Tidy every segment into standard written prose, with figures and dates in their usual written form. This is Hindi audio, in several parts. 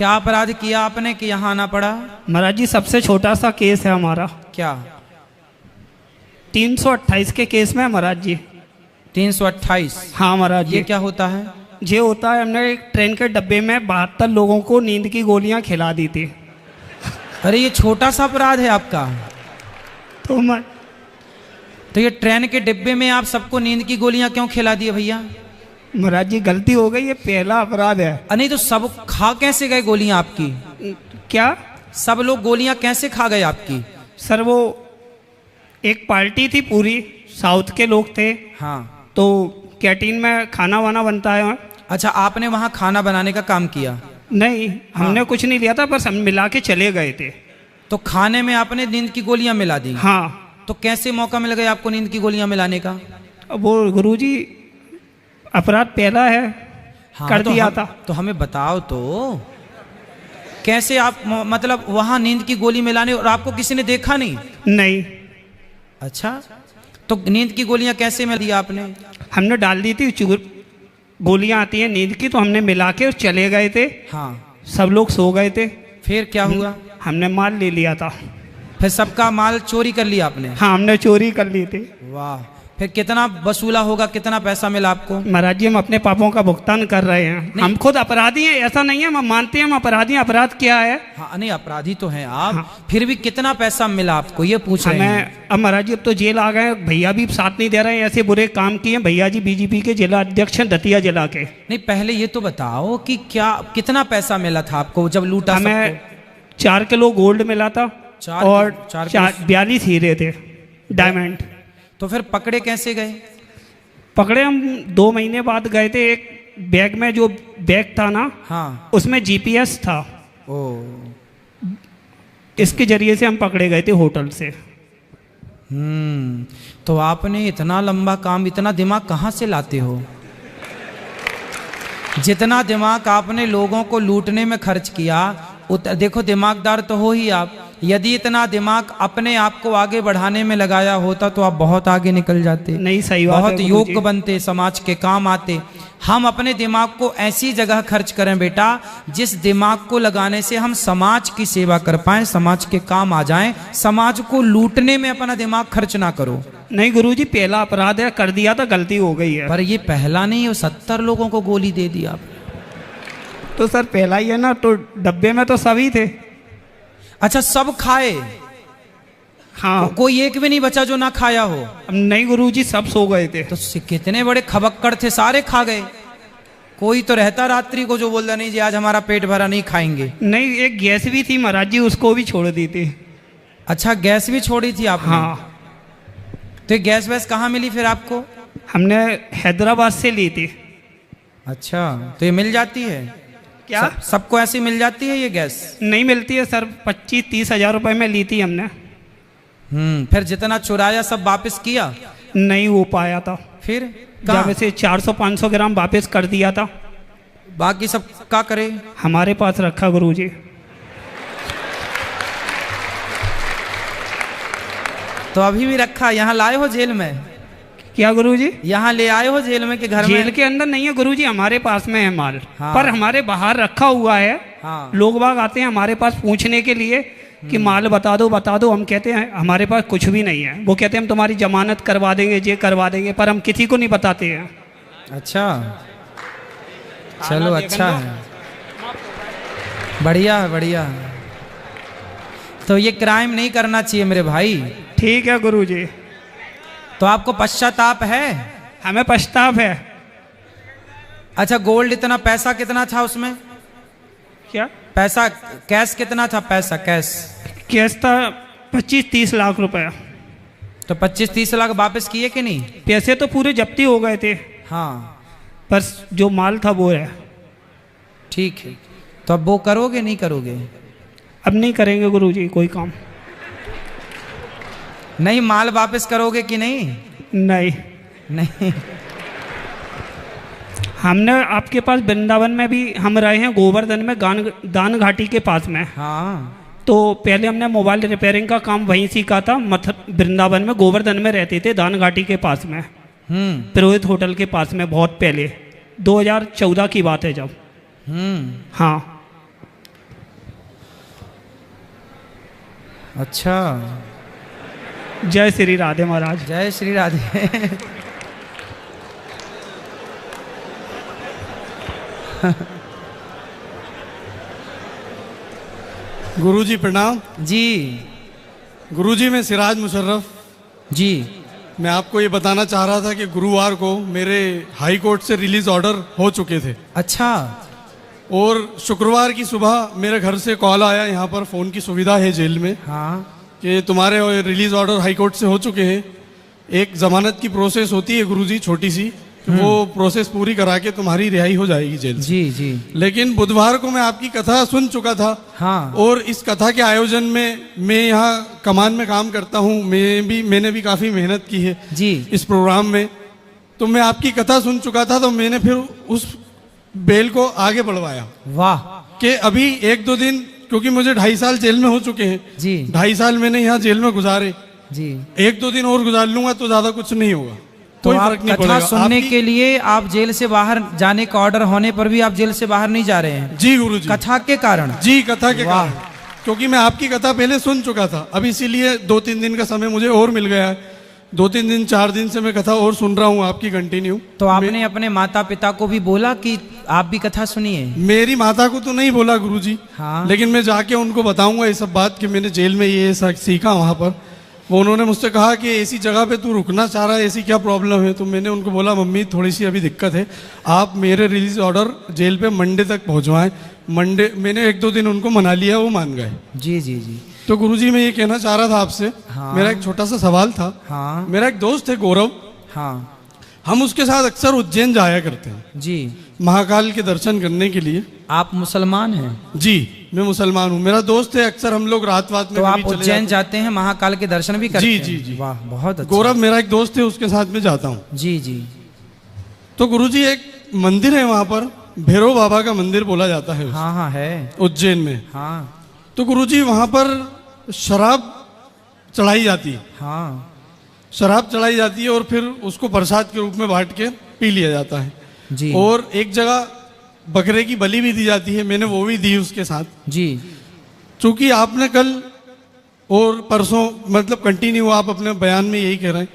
क्या अपराध किया आपने कि यहाँ आना पड़ा? महाराज जी सबसे छोटा सा केस है हमारा। क्या? 328 के केस में है महाराज जी। 328? हाँ महाराज जी। ये क्या होता है? ये होता है, हमने एक ट्रेन के डब्बे में 72 लोगों को नींद की गोलियां खिला दी थी। अरे ये छोटा सा अपराध है आपका। तो ये ट्रेन के डिब्बे में आप सबको नींद की गोलियां क्यों खिला दिए भैया? महाराज जी गलती हो गई, ये पहला अपराध है। नहीं तो सब खा कैसे गए गोलियां आपकी? क्या? सब लोग गोलियां कैसे खा गए आपकी? सर वो एक पार्टी थी, पूरी साउथ के लोग थे। हाँ। तो कैंटीन में खाना वाना बनता है। अच्छा, आपने वहां खाना बनाने का काम किया? नहीं, हमने कुछ नहीं लिया था, बस हम मिला के चले गए थे। तो खाने में आपने नींद की गोलियां मिला दी? हाँ। तो कैसे मौका मिल गया आपको नींद की गोलियां मिलाने का? वो गुरुजी अपराध पहला है। हाँ, कर दिया था। तो हमें बताओ तो कैसे आप मतलब वहां नींद की गोली मिलाने, और आपको किसी ने देखा नहीं? नहीं। अच्छा, तो नींद की गोलियां कैसे मिल दी आपने? हमने डाल दी थी, गोलियां आती हैं नींद की, तो हमने मिला के चले गए थे। हाँ। सब लोग सो गए थे। फिर क्या हुआ? हमने माल ले लिया था। फिर सबका माल चोरी कर लिया आपने? हाँ, हमने चोरी कर ली थी। वाह। फिर कितना वसूला होगा, कितना पैसा मिला आपको? महाराज जी हम अपने पापों का भुगतान कर रहे हैं। हम खुद अपराधी हैं, ऐसा नहीं है, हम मानते हैं हम अपराधी हैं। अपराध क्या है? हाँ, नहीं अपराधी तो हैं आप। हाँ। फिर भी कितना पैसा मिला आपको, ये पूछ रहे हैं। अब महाराज जी अब तो जेल आ गए, भैया भी साथ नहीं दे रहे हैं, ऐसे बुरे काम किए भैया जी बीजेपी के जिला अध्यक्ष हैं दतिया जिला के। नहीं, पहले ये तो बताओ कि क्या कितना पैसा मिला था आपको जब लूटा? हमें 4 किलो गोल्ड मिला था और 42 हीरे थे, डायमंड। तो फिर पकड़े कैसे गए? पकड़े हम 2 महीने बाद गए थे। एक बैग में, जो बैग था ना, हाँ, उसमें जीपीएस था। ओ, इसके जरिए से हम पकड़े गए थे होटल से। तो आपने इतना लंबा काम, इतना दिमाग कहाँ से लाते हो? जितना दिमाग आपने लोगों को लूटने में खर्च किया, देखो दिमागदार तो हो ही आप। यदि इतना दिमाग अपने आप को आगे बढ़ाने में लगाया होता तो आप बहुत आगे निकल जाते। नहीं, सही बात है, बहुत योग्य बनते, समाज के काम आते। हम अपने दिमाग को ऐसी जगह खर्च करें बेटा, जिस दिमाग को लगाने से हम समाज की सेवा कर पाएं, समाज के काम आ जाएं। समाज को लूटने में अपना दिमाग खर्च ना करो। नहीं गुरुजी, पहला अपराध है, कर दिया था, गलती हो गई है। पर ये पहला नहीं, 70 लोगों को गोली दे दी आप। तो सर पहला ही है ना, तो डब्बे में तो सभी थे। अच्छा, सब खाए? हाँ। कोई एक भी नहीं बचा जो ना खाया हो? नहीं गुरुजी, सब सो गए थे। तो कितने बड़े खबक्कड़ थे, सारे खा गए। कोई तो रहता रात्रि को जो बोलता नहीं जी आज हमारा पेट भरा, नहीं खाएंगे। नहीं, एक गैस भी थी महाराज जी, उसको भी छोड़ दी थी। अच्छा, गैस भी छोड़ी थी आपने? हाँ। तो गैस वैस कहाँ मिली फिर आपको? हमने हैदराबाद से ली थी। अच्छा, तो ये मिल जाती है क्या? सबको ऐसी मिल जाती है ये गैस? नहीं मिलती है सर, 25-30 हजार रुपए में ली थी हमने। फिर जितना चुराया सब वापस किया? नहीं हो पाया था। फिर जब से 400-500 ग्राम वापस कर दिया था। बाकी सब क्या करे? हमारे पास रखा गुरुजी। तो अभी भी रखा? यहाँ लाए हो जेल में? क्या गुरुजी? यहाँ ले आए हो जेल में कि घर में? जेल के अंदर नहीं है गुरुजी, हमारे पास में है माल। हाँ। पर हमारे बाहर रखा हुआ है। हाँ। लोग बाग आते हैं हमारे पास पूछने के लिए कि माल बता दो बता दो। हम कहते हैं हमारे पास कुछ भी नहीं है। वो कहते हैं हम तुम्हारी जमानत करवा देंगे, ये करवा देंगे, पर हम किसी को नहीं बताते हैं। अच्छा, चलो अच्छा है, बढ़िया है, बढ़िया है। तो ये क्राइम नहीं करना चाहिए मेरे भाई। ठीक है गुरुजी। तो आपको पश्चाताप है? हमें पछताप है। अच्छा, गोल्ड इतना, पैसा कितना था उसमें? क्या पैसा? कैश कितना था? पैसा कैश? कैश था 25-30 लाख रुपए। तो 25-30 लाख वापस किए कि नहीं? पैसे तो पूरे जब्ती हो गए थे। हाँ, पर जो माल था वो है। ठीक है, तो अब वो करोगे नहीं करोगे? अब नहीं करेंगे गुरुजी कोई काम। नहीं, माल वापस करोगे कि नहीं? नहीं। नहीं। हमने आपके पास वृंदावन में भी हम रहे हैं, गोवर्धन में, दान घाटी के पास में। हाँ। तो पहले हमने मोबाइल रिपेयरिंग का काम वहीं सीखा था। वृंदावन में, गोवर्धन में रहते थे, दान घाटी के पास में, पुरोहित होटल के पास में, बहुत पहले 2014 की बात है जब। हाँ। अच्छा, जय श्री राधे महाराज। जय श्री राधे। गुरुजी प्रणाम। जी गुरुजी मैं सिराज मुशर्रफ। जी। मैं आपको ये बताना चाह रहा था कि गुरुवार को मेरे हाई कोर्ट से रिलीज ऑर्डर हो चुके थे अच्छा। और शुक्रवार की सुबह मेरे घर से कॉल आया, यहाँ पर फ़ोन की सुविधा है जेल में, हाँ कि तुम्हारे रिलीज ऑर्डर हाई कोर्ट से हो चुके हैं। एक जमानत की प्रोसेस होती है गुरुजी, छोटी सी, वो प्रोसेस पूरी करा के तुम्हारी रिहाई हो जाएगी जेल से। जी जी। लेकिन बुधवार को मैं आपकी कथा सुन चुका था, हाँ। और इस कथा के आयोजन में मैं यहाँ कमान में काम करता हूँ, मैंने भी काफ़ी मेहनत की है जी इस प्रोग्राम में। तो मैं आपकी कथा सुन चुका था, तो मैंने फिर उस बेल को आगे बढ़वाया वाह। कि अभी 1-2 दिन, क्योंकि मुझे 2.5 साल जेल में हो चुके हैं, जी 2.5 साल मैंने यहाँ जेल में गुजारे, जी। 1-2 दिन और गुजार लूंगा तो ज्यादा कुछ नहीं होगा, तो कोई आप फर्क नहीं कथा पड़ेगा। सुनने आपकी- के लिए आप जेल से बाहर जाने का ऑर्डर होने पर भी आप जेल से बाहर नहीं जा रहे हैं? जी गुरुजी, कथा के कारण? जी कथा के वाह। कारण, क्योंकि मैं आपकी कथा पहले सुन चुका था, अब इसीलिए 2-3 दिन का समय मुझे और मिल गया है। 2-3 दिन 4 दिन से मैं कथा और सुन रहा हूँ आपकी कंटिन्यू। तो आपने अपने माता पिता को भी बोला कि आप भी कथा सुनिए? मेरी माता को तो नहीं बोला गुरुजी, हाँ। लेकिन मैं जाके उनको बताऊंगा ये सब बात कि मैंने जेल में ये सीखा वहाँ पर। वो उन्होंने मुझसे कहा कि ऐसी जगह पे तू रुकना चाह रहा है, ऐसी क्या प्रॉब्लम है? तो मैंने उनको बोला मम्मी थोड़ी सी अभी दिक्कत है, आप मेरे रिलीज ऑर्डर जेल पे मंडे तक पहुँचवाएं। मंडे मैंने 1-2 दिन उनको मना लिया, वो मान गए। जी जी जी। तो गुरुजी मैं ये कहना चाह रहा था आपसे, हाँ। मेरा एक छोटा सा सवाल था। हाँ मेरा एक दोस्त है गौरव, हाँ। हम उसके साथ अक्सर उज्जैन जाया करते हैं जी। महाकाल के दर्शन करने के लिए। आप मुसलमान हैं? जी मैं मुसलमान हूँ, मेरा दोस्त है, अक्सर हम लोग रात में तो कभी आप चले उज्जैन जाते जाते हैं, महाकाल के दर्शन भी करते जी, हैं? जी, जी। वाह बहुत हैं। अच्छा। गौरव मेरा एक दोस्त है, उसके साथ में जाता हूँ। जी जी। तो गुरुजी एक मंदिर है वहाँ पर, भैरव बाबा का मंदिर बोला जाता है हाँ हाँ है। उज्जैन में। हाँ तो गुरुजी वहाँ पर शराब चढ़ाई जाती है, हाँ। शराब चढ़ाई जाती है और फिर उसको प्रसाद के रूप में बांट के पी लिया जाता है। जी। और एक जगह बकरे की बलि भी दी जाती है, मैंने वो भी दी उसके साथ। जी चूंकि आपने कल और परसों मतलब कंटिन्यू आप अपने बयान में यही कह रहे हैं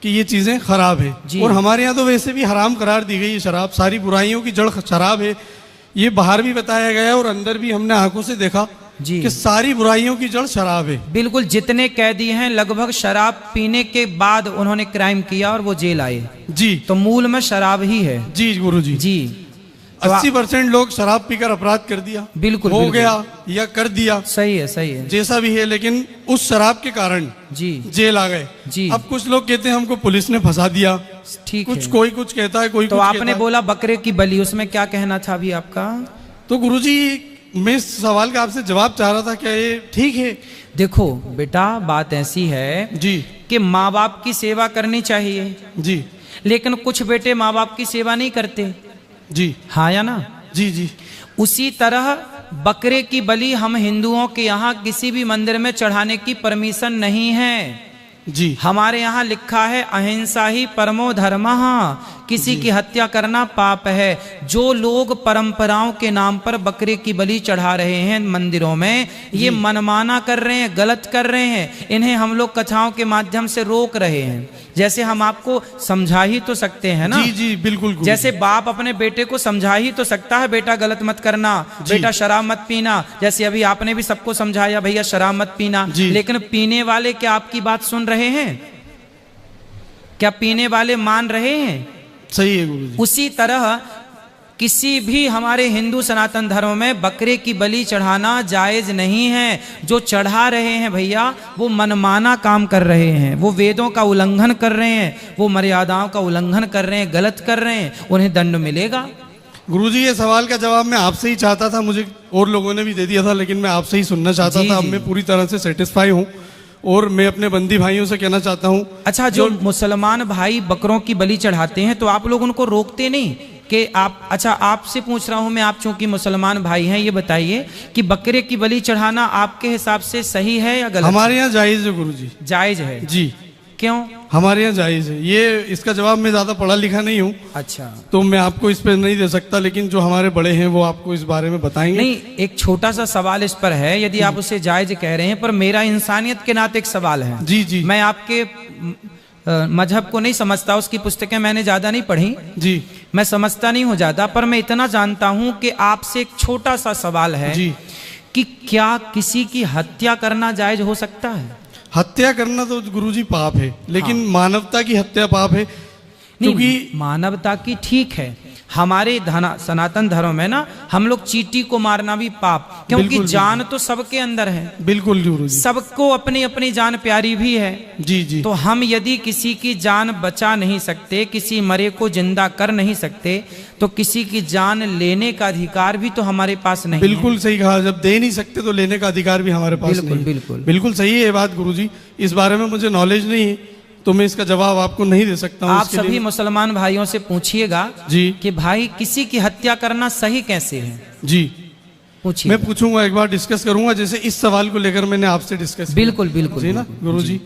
कि ये चीज़ें खराब है, जी। और हमारे यहाँ तो वैसे भी हराम करार दी गई है शराब, सारी बुराइयों की जड़ शराब है, ये बाहर भी बताया गया है और अंदर भी हमने आंखों से देखा जी। कि सारी बुराइयों की जड़ शराब है। बिल्कुल, जितने कैदी हैं लगभग शराब पीने के बाद उन्होंने क्राइम किया और वो जेल आए, जी तो मूल में शराब ही है। जी गुरुजी, जी। तो 80% लोग शराब पीकर अपराध कर दिया, बिल्कुल हो बिल्कुल। गया या कर दिया, सही है सही है। जैसा भी है, लेकिन उस शराब के कारण जी जेल आ गए। जी। अब कुछ लोग कहते हैं हमको पुलिस ने फंसा दिया, ठीक कुछ है। कोई कुछ कहता है, कोई तो कुछ आपने कहता है। बोला बकरे की बलि, उसमें क्या कहना था अभी आपका? तो गुरुजी मैं इस सवाल का आपसे जवाब चाह रहा था, क्या ये ठीक है? देखो बेटा, बात ऐसी है जी कि माँ बाप की सेवा करनी चाहिए, जी लेकिन कुछ बेटे माँ बाप की सेवा नहीं करते, जी हाँ या ना? जी जी उसी तरह बकरे की बलि हम हिंदुओं के यहाँ किसी भी मंदिर में चढ़ाने की परमिशन नहीं है। जी हमारे यहाँ लिखा है अहिंसा ही परमो धर्मः, किसी की हत्या करना पाप है। जो लोग परंपराओं के नाम पर बकरे की बलि चढ़ा रहे हैं मंदिरों में, ये मनमाना कर रहे हैं, गलत कर रहे हैं। इन्हें हम लोग कथाओं के माध्यम से रोक रहे हैं। जैसे हम आपको समझा ही तो सकते हैं ना, जी जी बिल्कुल गुरुजी। जैसे बाप अपने बेटे को समझा ही तो सकता है, बेटा गलत मत करना, बेटा शराब मत पीना। जैसे अभी आपने भी सबको समझाया भैया शराब मत पीना, लेकिन पीने वाले क्या आपकी बात सुन रहे हैं? क्या पीने वाले मान रहे हैं? सही है गुरुजी। उसी तरह किसी भी हमारे हिंदू सनातन धर्म में बकरे की बलि चढ़ाना जायज नहीं है। जो चढ़ा रहे हैं भैया, वो मनमाना काम कर रहे हैं, वो वेदों का उल्लंघन कर रहे हैं, वो मर्यादाओं का उल्लंघन कर रहे हैं, गलत कर रहे हैं, उन्हें दंड मिलेगा। गुरुजी ये सवाल का जवाब मैं आपसे ही चाहता था, मुझे और लोगों ने भी दे दिया था, लेकिन मैं आपसे ही सुनना चाहता जी, था। अब जी। मैं पूरी तरह से सेटिस्फाई हूँ और मैं अपने बंदी भाइयों से कहना चाहता हूँ। अच्छा, जो मुसलमान भाई बकरों की बलि चढ़ाते हैं तो आप लोग उनको रोकते नहीं कि आप? अच्छा, आपसे पूछ रहा हूं मैं, आप चूंकि मुसलमान भाई हैं, ये बताइए कि बकरे की बलि चढ़ाना आपके हिसाब से सही है या गलत? हमारे यहाँ जायज है गुरुजी। जायज है। जी क्यों? हमारे यहाँ जायज़ है ये। इसका जवाब, मैं ज़्यादा पढ़ा लिखा नहीं हूँ अच्छा, तो मैं आपको इस पर नहीं दे सकता, लेकिन जो हमारे बड़े हैं वो आपको इस बारे में बताएंगे। नहीं, एक छोटा सा सवाल इस पर है, यदि आप उसे जायज कह रहे हैं, पर मेरा इंसानियत के नाते एक सवाल है। जी जी मैं आपके मजहब को नहीं समझता, उसकी पुस्तकें मैंने ज्यादा नहीं पढ़ी जी मैं समझता नहीं हूँ ज्यादा, पर मैं इतना जानता हूँ कि आपसे एक छोटा सा सवाल है जी। कि क्या किसी की हत्या करना जायज हो सकता है? हत्या करना तो गुरुजी पाप है, लेकिन मानवता की हत्या पाप है, क्योंकि नहीं, मानवता की ठीक है। हमारे सनातन धर्म में ना, हम लोग चींटी को मारना भी पाप, क्योंकि बिल्कुल, जान तो सबके अंदर है, बिल्कुल गुरुजी, सबको अपनी अपनी जान प्यारी भी है। जी जी। तो हम यदि किसी की जान बचा नहीं सकते, किसी मरे को जिंदा कर नहीं सकते, तो किसी की जान लेने का अधिकार भी तो हमारे पास नहीं बिल्कुल सही कहा, जब दे नहीं सकते तो लेने का अधिकार भी हमारे पास बिल्कुल, नहीं। बिल्कुल। बिल्कुल सही है ये बात गुरुजी, इस बारे में मुझे नॉलेज नहीं है, तो मैं इसका जवाब आपको नहीं दे सकता हूँ। आप सभी मुसलमान भाइयों से पूछिएगा जी कि भाई किसी की हत्या करना सही कैसे है, जी। पूछिए। मैं पूछूंगा, एक बार डिस्कस करूंगा, जैसे इस सवाल को लेकर मैंने आपसे डिस्कस बिल्कुल बिल्कुल जी ना गुरुजी।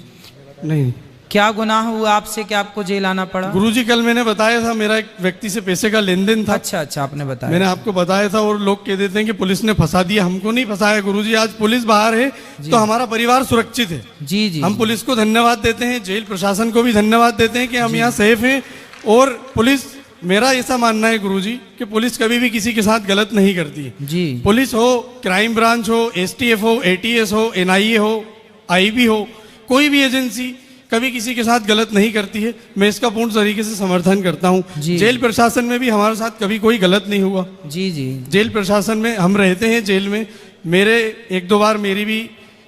नहीं, क्या गुनाह हुआ आपसे कि आपको जेल आना पड़ा? गुरुजी कल मैंने बताया था, मेरा एक व्यक्ति से पैसे का लेन देन था। अच्छा अच्छा, आपने बताया। मैंने आपको बताया था, और लोग कह देते हैं कि पुलिस ने फंसा दिया, हमको नहीं फंसाया गुरुजी। आज पुलिस बाहर है तो हमारा परिवार सुरक्षित है। जी जी, हम पुलिस को धन्यवाद देते हैं, जेल प्रशासन को भी धन्यवाद देते हैं कि हम यहाँ सेफ हैं। और पुलिस, मेरा ऐसा मानना है गुरुजी कि पुलिस कभी भी किसी के साथ गलत नहीं करती है। जी, पुलिस हो, क्राइम ब्रांच हो, एसटीएफ हो, एटीएस हो, एनआईए हो, आईबी हो, कोई भी एजेंसी कभी किसी के साथ गलत नहीं करती है। मैं इसका पूर्ण तरीके से समर्थन करता हूँ। जी। जेल प्रशासन में भी हमारे साथ कभी कोई गलत नहीं हुआ। जी जी, जेल प्रशासन में हम रहते हैं, जेल में मेरे एक दो बार मेरी भी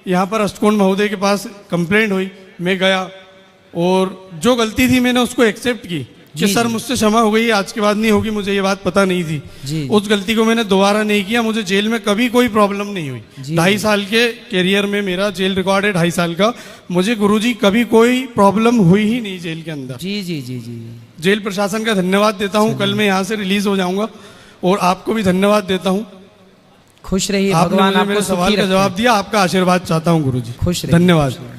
यहाँ पर अष्टकोण महोदय के पास कंप्लेंट हुई, मैं गया और जो गलती थी मैंने उसको एक्सेप्ट की कि जी, सर जी। मुझसे क्षमा हो गई, आज के बाद नहीं होगी, मुझे ये बात पता नहीं थी। जी। उस गलती को मैंने दोबारा नहीं किया। मुझे जेल में कभी कोई प्रॉब्लम नहीं हुई। जी। 2.5 साल के कैरियर में मेरा जेल रिकॉर्ड है, 2.5 साल का। मुझे गुरुजी कभी कोई प्रॉब्लम हुई ही नहीं जेल के अंदर। जी जी जी जी, जेल प्रशासन का धन्यवाद देता हूँ। कल मैं यहाँ से रिलीज हो जाऊंगा और आपको भी धन्यवाद देता हूँ। खुश रहिए, आपने भगवान मुझे आपको मेरे सवाल सुखी का रखे। जवाब दिया, आपका आशीर्वाद चाहता हूँ गुरुजी। खुश रहिए। धन्यवाद।